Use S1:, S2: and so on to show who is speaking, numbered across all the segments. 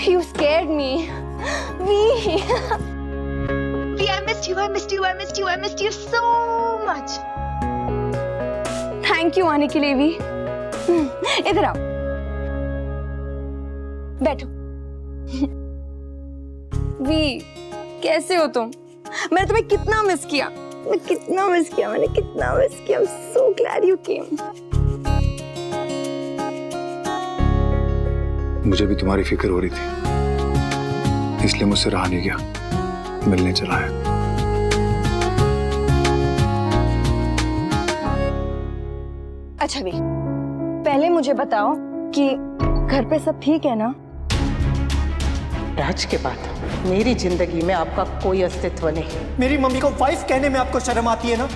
S1: You scared me. V.
S2: I missed you. I missed you. I missed you. I missed you so much.
S1: Thank you आने के लिए भी। इधर आओ, बैठो। वी, कैसे हो तुम? मैंने तुम्हें कितना मिस किया, मैंने कितना मिस किया। I'm so glad you came.
S3: मुझे भी तुम्हारी फिक्र हो रही थी, इसलिए मुझसे रहा नहीं गया, मिलने चला है।
S1: अच्छा भी, पहले मुझे बताओ कि घर पे सब ठीक है ना?
S4: राज के बाद मेरी जिंदगी में आपका कोई अस्तित्व नहीं।
S5: मेरी मम्मी को वाइफ कहने में आपको शर्म आती है ना?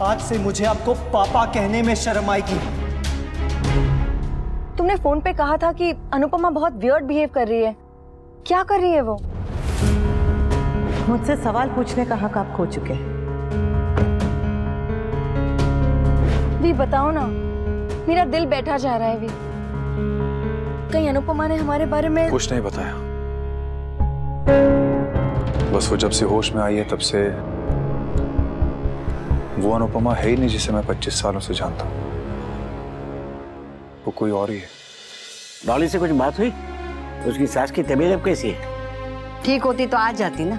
S5: आज से मुझे आपको पापा कहने में शर्म आएगी।
S1: तुमने फोन पे कहा था कि अनुपमा बहुत वियर्ड बिहेव कर रही है। क्या कर रही है वो?
S4: मुझसे सवाल पूछने का हक आप खो चुके हैं।
S1: भी बताओ ना, मेरा दिल बैठा जा रहा है भी। कहीं अनुपमा ने हमारे बारे में
S3: कुछ नहीं बताया, बस वो जब से होश में आई है तब से वो अनुपमा है ही नहीं जिसे मैं 25 सालों से जानता हूँ। वो कोई और ही है।
S6: डॉली से कुछ बात हुई? उसकी सास की तबीयत अब कैसी है?
S7: ठीक होती तो आ जाती ना,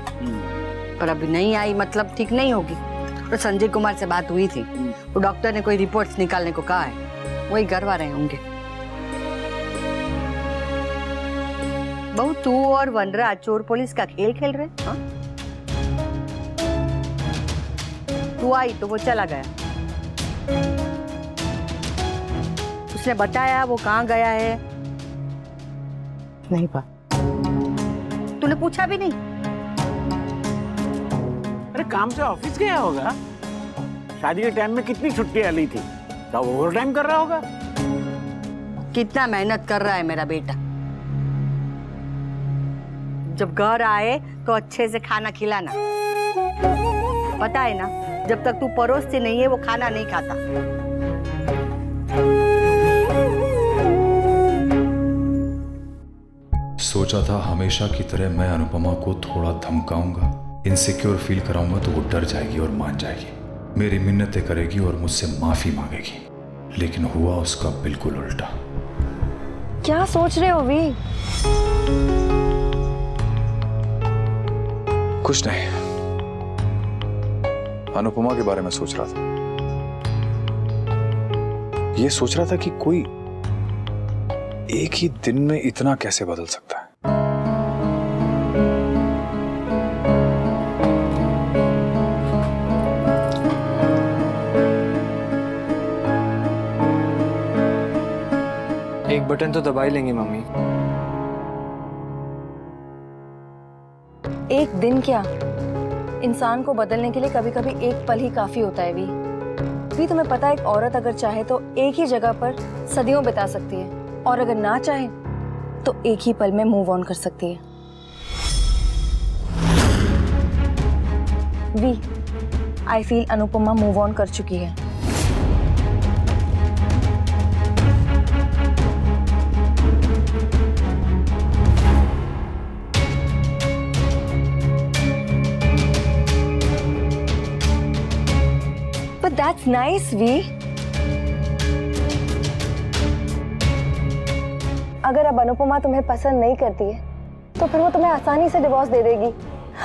S7: पर अभी नहीं आई, मतलब ठीक नहीं होगी। तो संजय कुमार से बात हुई थी, वो डॉक्टर ने कोई रिपोर्ट्स निकालने को कहा है, वही करवा रहे होंगे। बहू, तू और वनरा चोर पुलिस का खेल खेल रहे? हाँ? तू आई तो वो चला गया, उसने बताया वो कहाँ गया है?
S4: नहीं पा।
S7: तूने पूछा भी नहीं?
S6: अरे काम से ऑफिस गया होगा। शादी के टाइम में कितनी छुट्टियां ली थी, तो ओवर टाइम कर रहा होगा।
S7: कितना मेहनत कर रहा है मेरा बेटा। जब घर आए तो अच्छे से खाना खिलाना, पता है ना, जब तक तू परोसती नहीं है वो खाना नहीं खाता।
S8: सोचा था हमेशा की तरह मैं अनुपमा को थोड़ा धमकाऊंगा, इनसिक्योर फील कराऊंगा तो वो डर जाएगी और मान जाएगी, मेरी मिन्नतें करेगी और मुझसे माफी मांगेगी। लेकिन हुआ उसका बिल्कुल उल्टा।
S1: क्या सोच रहे हो वी?
S3: कुछ नहीं, अनुपमा के बारे में सोच रहा था। ये सोच रहा था कि कोई एक ही दिन में इतना कैसे बदल सकता है।
S5: एक बटन तो दबा ही लेंगे मम्मी।
S1: एक दिन क्या, इंसान को बदलने के लिए कभी कभी एक पल ही काफी होता है भी तुम्हें पता है, एक औरत अगर चाहे तो एक ही जगह पर सदियों बिता सकती है, और अगर ना चाहे तो एक ही पल में मूव ऑन कर सकती है। वी, I feel Anupama move on कर चुकी है। But that's nice, वी। अगर अब अनुपमा तुम्हें पसंद नहीं करती है तो फिर वो तुम्हें आसानी से डिवोर्स दे देगी,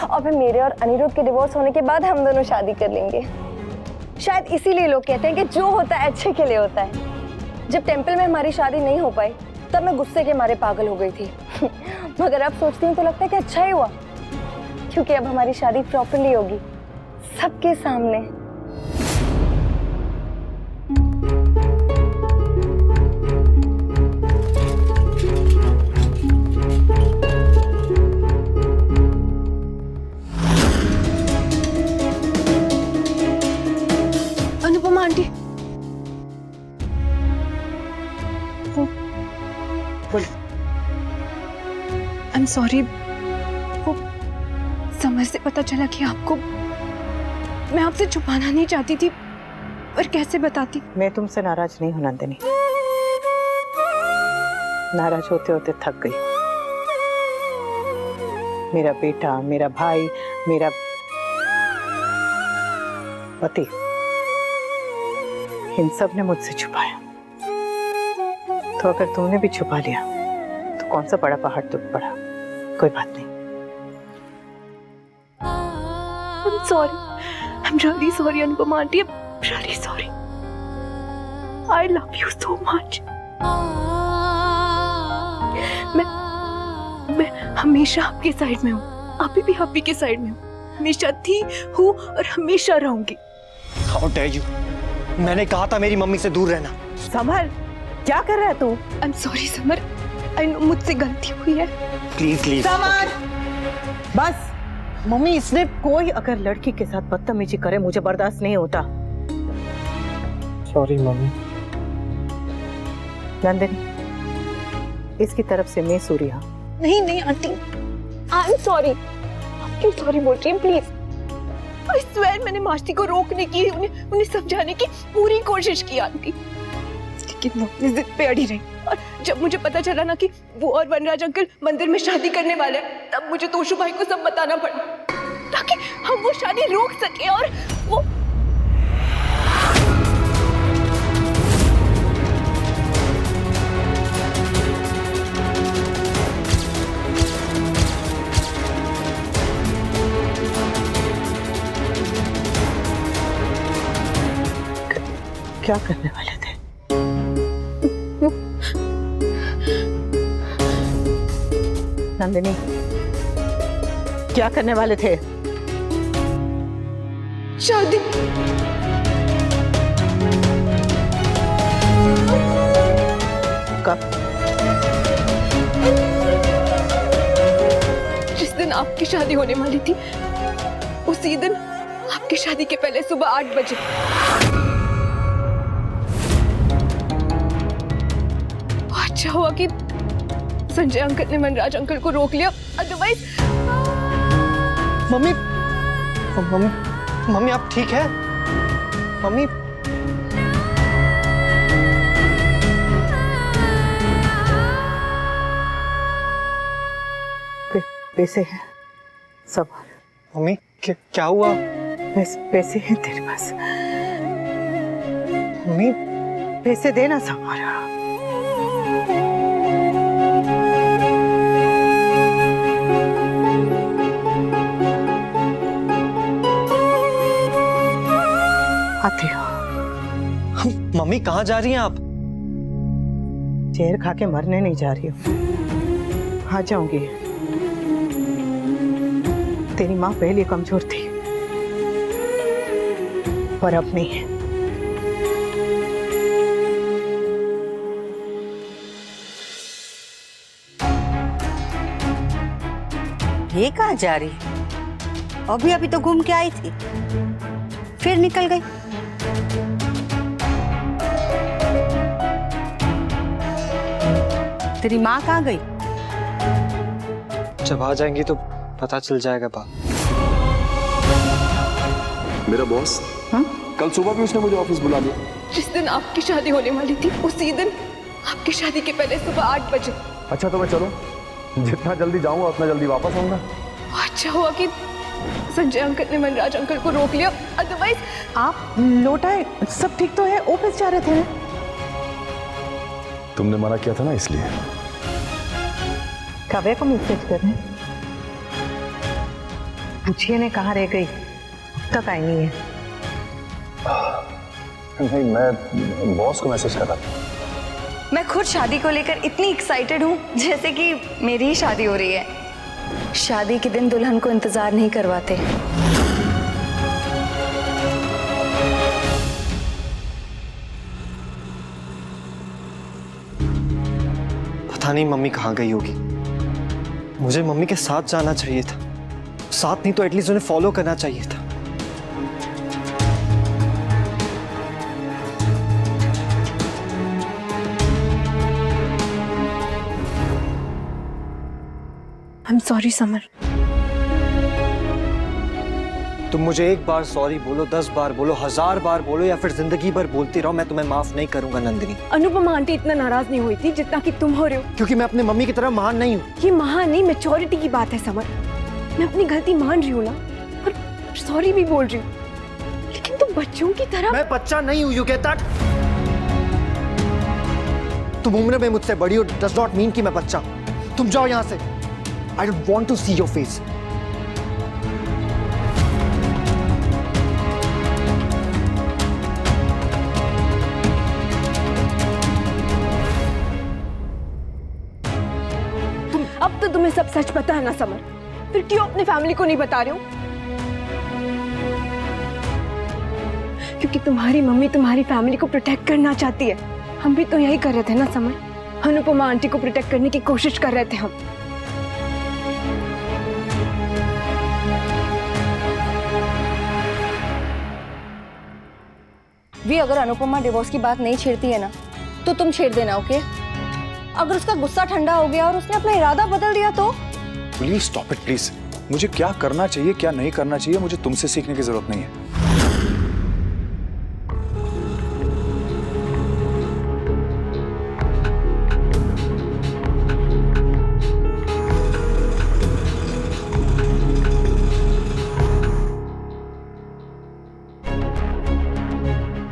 S1: और फिर मेरे और अनिरुद्ध के डिवोर्स होने के बाद हम दोनों शादी कर लेंगे। शायद इसीलिए लोग कहते हैं कि जो होता है अच्छे के लिए होता है। जब टेंपल में हमारी शादी नहीं हो पाई तब मैं गुस्से के मारे पागल हो गई थी मगर अब सोचती हूँ तो लगता है कि अच्छा ही हुआ, क्योंकि अब हमारी शादी प्रॉपरली होगी, सबके सामने। Anupama aunty, I am sorry, वो समझ से पता चला कि आपको, मैं आपसे छुपाना नहीं चाहती थी, पर कैसे बताती।
S4: मैं तुमसे नाराज नहीं हूं नंदिनी, नाराज होते होते थक गई। मेरा बेटा, मेरा भाई, मेरा पति, इन सब ने मुझसे छुपाया। तो अगर तुमने भी छुपा लिया तो कौन सा बड़ा पहाड़ टूट पड़ा। कोई बात नहीं।
S2: I'm sorry. I'm really sorry, Anupama aunty. I'm really sorry. I love you so much. मैं हमेशा आपके साइड में हूँ। अभी भी आप ही के साइड में हूँ। हमेशा थी, हूँ और हमेशा रहूंगी।
S5: How dare you? मैंने कहा था मेरी मम्मी से दूर रहना।
S4: समर, क्या कर रहा है तू?
S2: I'm sorry summer. I know मुझसे गलती हुई है।
S5: Please please.
S4: समर, बस। मम्मी, इसने कोई अगर लड़की के साथ बदतमीजी करे मुझे बर्दाश्त नहीं होता।
S5: Sorry mummy.
S4: नंदिनी, इसकी तरफ से मैं सूर्या।
S2: नहीं नहीं आंटी, आई एम सॉरी। आप क्यों सॉरी बोल रही हैं? प्लीज। आई स्वेयर मैंने मास्ती को रोकने की, उन्हें समझाने की पूरी कोशिश की आंटी, लेकिन वो अपनी जिद पे अड़ी रही। और जब मुझे पता चला ना कि वो और वनराज अंकल मंदिर में शादी करने वाले हैं, तब मुझे तोशु भाई को सब बताना पड़ा ताकि हम वो शादी रोक सके। और वो
S4: क्या करने वाले थे? नंदिनी, क्या करने वाले थे?
S2: शादी।
S4: कब?
S2: जिस दिन आपकी शादी होने वाली थी, उसी दिन आपकी शादी के पहले सुबह 8 बजे। अच्छा हुआ कि संजय अंकल ने वनराज अंकल को रोक लिया, अदरवाइज।
S5: मम्मी मम्मी मम्मी आप ठीक है? मम्मी
S4: पैसे हैं सब।
S5: मम्मी क्या हुआ?
S4: पैसे हैं तेरे पास?
S5: मम्मी
S4: पैसे देना समारा। आती हो?
S5: मम्मी कहाँ जा रही हैं आप?
S4: जहर खा के मरने नहीं जा रही हूँ, आ जाऊंगी। तेरी माँ पहले कमजोर थी पर अब नहीं है।
S7: ये कहाँ जा रही? अभी अभी तो घूम के आई थी, फिर निकल गई। तेरी माँ कहाँ गई?
S5: जब आ जाएंगी तो पता चल जाएगा बात।
S3: मेरा बॉस
S7: हाँ?
S3: कल सुबह भी उसने मुझे ऑफिस बुला लिया।
S2: जिस दिन आपकी शादी होने वाली थी, उसी दिन आपकी शादी के पहले सुबह 8 बजे।
S3: अच्छा तो मैं चलूं? जितना जल्दी जाऊंगा उतना जल्दी वापस आऊंगा।
S2: अच्छा हुआ कि संजय अंकल ने वनराज अंकल को रोक लिया, अदरवाइज।
S4: आप लौटाए, सब ठीक तो है? ऑफिस जा रहे थे?
S3: तुमने मना किया था ना, इसलिए।
S4: काव्या को मैसेज कर रहे हैं, पूछिए ने कहाँ रह गई, अब तक आई नहीं है।
S3: नहीं, मैं बॉस को मैसेज कर रहा था।
S1: मैं खुद शादी को लेकर इतनी एक्साइटेड हूँ जैसे कि मेरी ही शादी हो रही है। शादी के दिन दुल्हन को इंतजार नहीं करवाते।
S5: पता नहीं मम्मी कहाँ गई होगी। मुझे मम्मी के साथ जाना चाहिए था, साथ नहीं तो एटलीस्ट उन्हें फॉलो करना चाहिए था।
S2: I'm sorry summer.
S5: तुम मुझे एक बार सॉरी बोलो, 10 बार बोलो, 1000 बार बोलो, या फिर जिंदगी भर बोलती रहो, मैं तुम्हें माफ नहीं करूंगा नंदिनी।
S2: अनुपमा आंटी इतना नाराज नहीं हुई थी जितना कि तुम हो रहे हो।
S5: क्योंकि मैं अपनी मम्मी की तरह महान नहीं हूँ।
S2: ये महान नहीं, मैच्योरिटी की बात है समर। मैं अपनी गलती मान रही हूँ ना, और सॉरी भी बोल रही हूँ, लेकिन तुम बच्चों की तरह।
S5: मैं बच्चा नहीं हूँ, यू गेट दैट? तुम उम्र में मुझसे बड़ी हो डज नॉट मीन कि मैं बच्चा। तुम जाओ यहाँ से। I don't want to see your face.
S2: अब तो तुम्हें सब सच पता है ना समर, फिर क्यों अपने फैमिली को नहीं बता रहे हो? क्योंकि तुम्हारी मम्मी तुम्हारी फैमिली को प्रोटेक्ट करना चाहती है। हम भी तो यही कर रहे थे ना समर, अनुपमा आंटी को प्रोटेक्ट करने की कोशिश कर रहे थे हम।
S1: भी अगर अनुपमा डिवोर्स की बात नहीं छेड़ती है ना, तो तुम छेड़ देना, ओके? अगर उसका गुस्सा ठंडा हो गया और उसने अपना इरादा बदल दिया तो?
S3: Please stop it please. मुझे क्या करना चाहिए क्या नहीं करना चाहिए मुझे तुमसे सीखने की जरूरत नहीं है।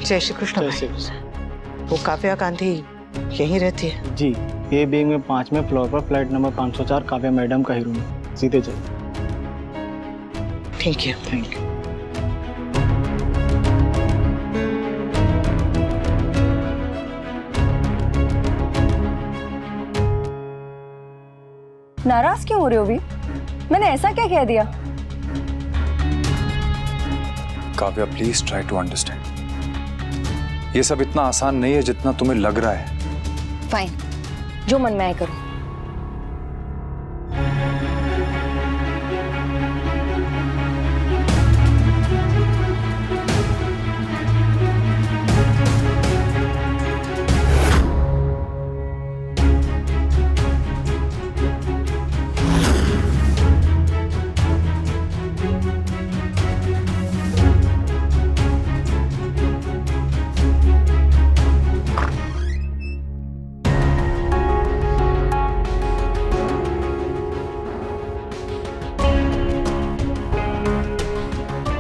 S4: जय श्री कृष्ण भाई। वो काव्या गांधी यहीं रहती है?
S9: जी, ये बिल्डिंग में 5वें फ्लोर पर फ्लैट नंबर 504 काव्या मैडम का ही रूम है। सीधे चलो।
S4: Thank you.
S9: Thank you.
S1: नाराज क्यों हो रहे हो भी? मैंने ऐसा क्या कह दिया?
S3: Kavya please try to understand. ये सब इतना आसान नहीं है जितना तुम्हें लग रहा है।
S1: फाइन, जो मन में आए करो।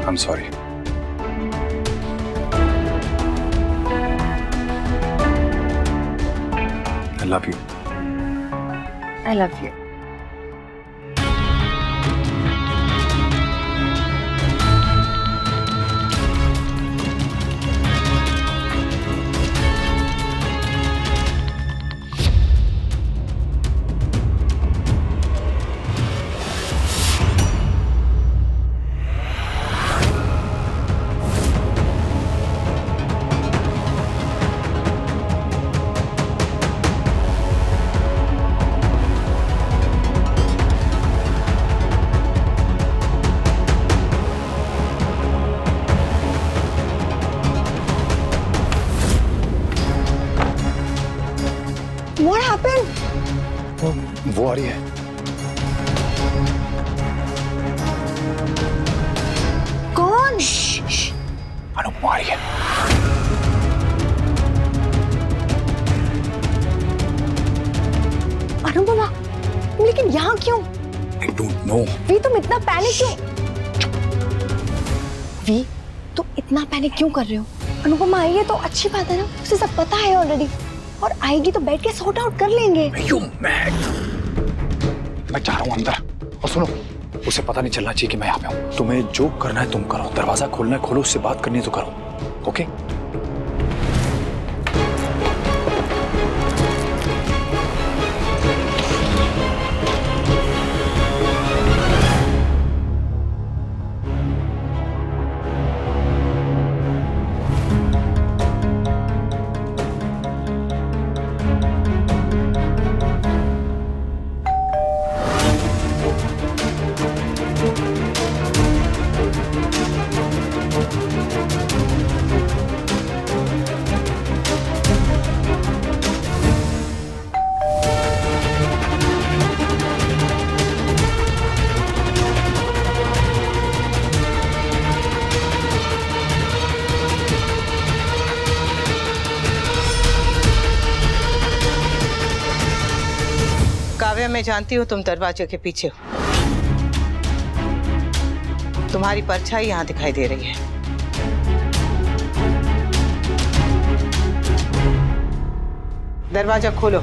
S3: I'm sorry. I love you.
S1: I love you. What happened?
S3: वो आ रही है।
S1: कौन?
S3: अनुपमा आ रही है।
S1: अनुपमा, लेकिन यहाँ क्यों?
S3: I don't know.
S1: वी तुम इतना पैनिक क्यों? वी तुम इतना पैनिक क्यों कर रहे हो? अनुपमा आई है तो अच्छी बात है ना, उसे सब पता है ऑलरेडी, और आएगी तो बैठ के सॉर्ट आउट कर लेंगे।
S3: You mad? मैं जा रहा हूँ अंदर, और सुनो, उसे पता नहीं चलना चाहिए कि मैं यहाँ पे हूँ। तुम्हें जो करना है तुम करो, दरवाजा खोलना है खोलो, उससे बात करनी है तो करो, ओके?
S4: काव्या, मैं जानती हूँ तुम दरवाजे के पीछे हो। तुम्हारी परछाई यहाँ दिखाई दे रही है। दरवाजा खोलो।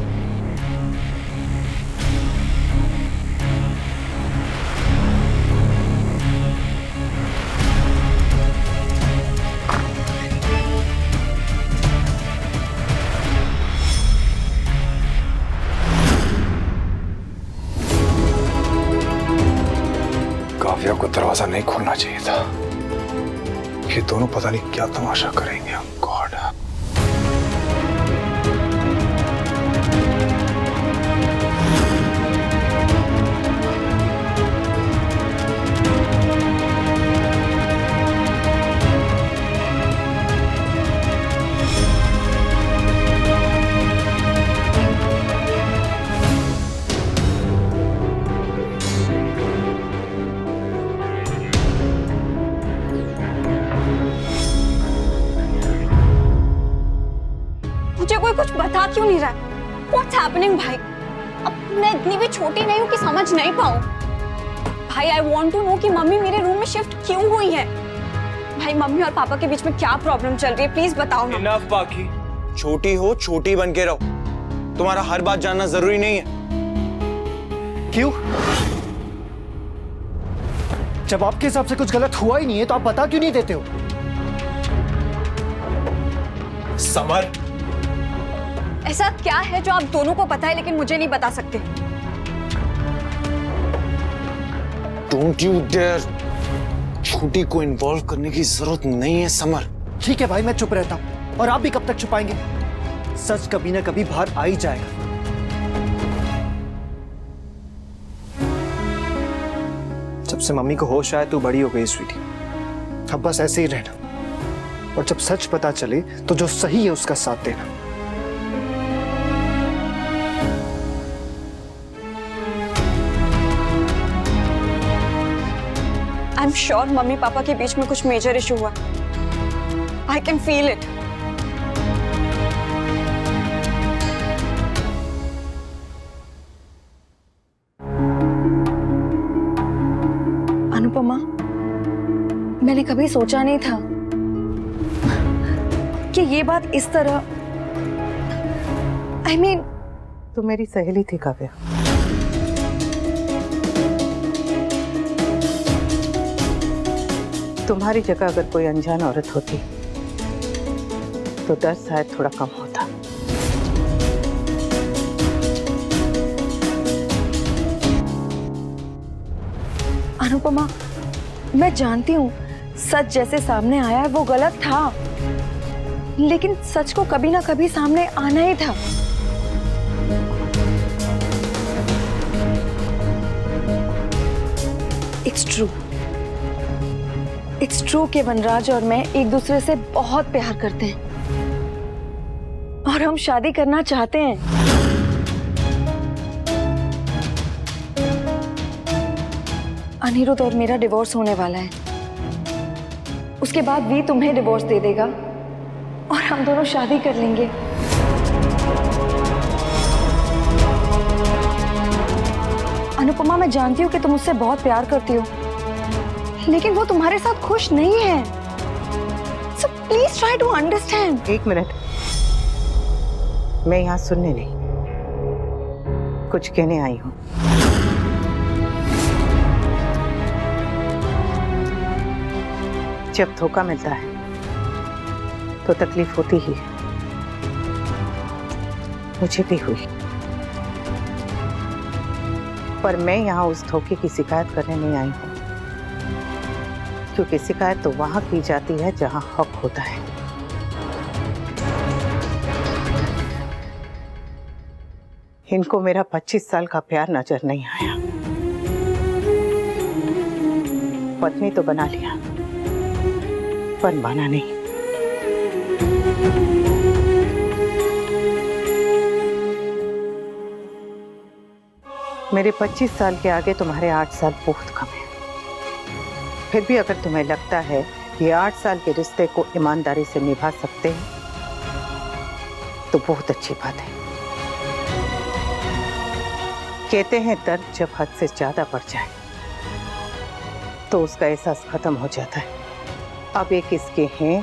S3: काव्या को दरवाजा नहीं खोलना चाहिए था। ये दोनों पता नहीं क्या तमाशा करेंगे। गॉड।
S2: मुझे कोई कुछ बता क्यों नहीं रहा? What's happening भाई? अब मैं इतनी भी छोटी नहीं हूँ कि समझ नहीं पाऊँ। भाई I want to know कि मम्मी मेरे रूम में शिफ्ट क्यों हुई है। भाई मम्मी और पापा के बीच में क्या प्रॉब्लम चल रही है, प्लीज बताओ ना।
S10: इनफ बाकी, छोटी हो छोटी बन के रहो। तुम्हारा हर बात जानना जरूरी नहीं है।
S5: क्यों? जब आपके हिसाब से कुछ गलत हुआ ही नहीं है तो आप बता क्यों नहीं देते हो?
S10: समर,
S2: ऐसा क्या है जो आप दोनों को पता है लेकिन मुझे नहीं बता सकते?
S10: Don't you dare. छोटी को इन्वॉल्व करने की जरूरत नहीं है समर।
S5: ठीक है भाई, मैं चुप रहता हूं। और आप भी कब तक छुपाएंगे? सच कभी ना कभी बाहर आ ही जाएगा। जब से मम्मी को होश आया तू बड़ी हो गई स्वीटी। अब बस ऐसे ही रहना, और जब सच पता चले तो जो सही है उसका साथ देना।
S2: I am sure mummy papa के बीच में कुछ मेजर इशू हुआ। I can feel it.
S1: Anupama, मैंने कभी सोचा नहीं था कि ये बात इस तरह। I mean,
S4: तू मेरी सहेली थी काव्या। तुम्हारी जगह अगर कोई अनजान औरत होती तो डर शायद थोड़ा कम होता।
S1: अनुपमा, मैं जानती हूँ सच जैसे सामने आया है वो गलत था, लेकिन सच को कभी ना कभी सामने आना ही था। इट्स ट्रू कि वनराज और मैं एक दूसरे से बहुत प्यार करते हैं और हम शादी करना चाहते हैं। अनिरुद्ध और मेरा डिवोर्स होने वाला है। उसके बाद वी तुम्हें डिवोर्स दे देगा और हम दोनों शादी कर लेंगे। अनुपमा, मैं जानती हूँ कि तुम मुझसे बहुत प्यार करती हो, लेकिन वो तुम्हारे साथ खुश नहीं है। So please try to understand.
S4: एक मिनट, मैं यहाँ सुनने नहीं, कुछ कहने आई हूँ। जब धोखा मिलता है तो तकलीफ होती ही है। मुझे भी हुई, पर मैं यहाँ उस धोखे की शिकायत करने नहीं आई हूँ, क्योंकि शिकायत तो वहां की जाती है जहां हक होता है। इनको मेरा 25 साल का प्यार नजर नहीं आया। पत्नी तो बना लिया, पर माना नहीं। मेरे 25 साल के आगे तुम्हारे 8 साल बहुत कम है। फिर भी अगर तुम्हें लगता है कि 8 साल के रिश्ते को ईमानदारी से निभा सकते हैं तो बहुत अच्छी बात है, कहते हैं दर्द जब हद से ज्यादा बढ़ जाए तो उसका एहसास खत्म हो जाता है। अब ये किसके हैं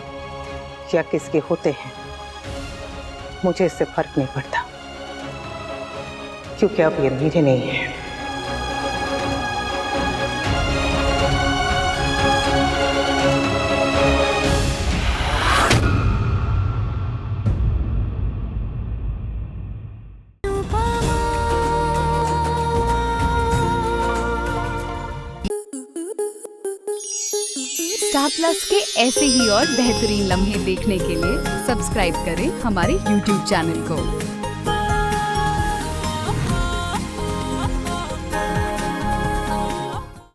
S4: या किसके होते हैं मुझे इससे फर्क नहीं पड़ता, क्योंकि अब ये मेरे नहीं है।
S11: स्टार प्लस के ऐसे ही और बेहतरीन लम्हे देखने के लिए सब्सक्राइब करें हमारे YouTube चैनल को।